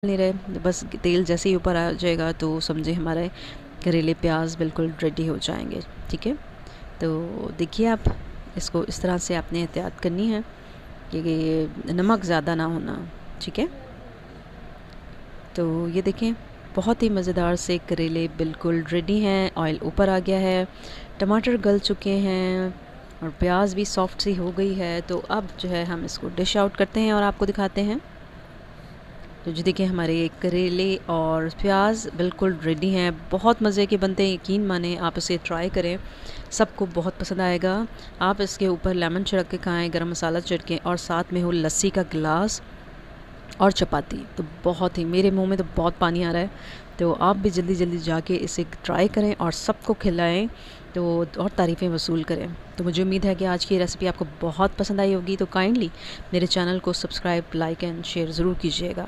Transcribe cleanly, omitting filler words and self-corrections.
नहीं रहे, बस तेल जैसे ही ऊपर आ जाएगा तो समझे हमारे करेले प्याज बिल्कुल रेडी हो जाएंगे। ठीक है, तो देखिए आप इसको इस तरह से आपने एहतियात करनी है कि नमक ज़्यादा ना होना। ठीक है, तो ये देखें बहुत ही मज़ेदार से करेले बिल्कुल रेडी हैं। ऑयल ऊपर आ गया है, टमाटर गल चुके हैं और प्याज भी सॉफ्ट सी हो गई है। तो अब जो है हम इसको डिश आउट करते हैं और आपको दिखाते हैं। तो जी देखिए हमारे करेले और प्याज बिल्कुल रेडी हैं, बहुत मज़े के बनते हैं, यकीन माने आप इसे ट्राई करें, सबको बहुत पसंद आएगा। आप इसके ऊपर लेमन छिड़क के खाएं, गरम मसाला छिड़कें और साथ में हो लस्सी का गिलास और चपाती, तो बहुत ही, मेरे मुंह में तो बहुत पानी आ रहा है। तो आप भी जल्दी जल्दी जाके इसे ट्राई करें और सबको खिलाएं तो और तारीफ़ें वसूल करें। तो मुझे उम्मीद है कि आज की रेसिपी आपको बहुत पसंद आई होगी। तो काइंडली मेरे चैनल को सब्सक्राइब, लाइक एंड शेयर ज़रूर कीजिएगा।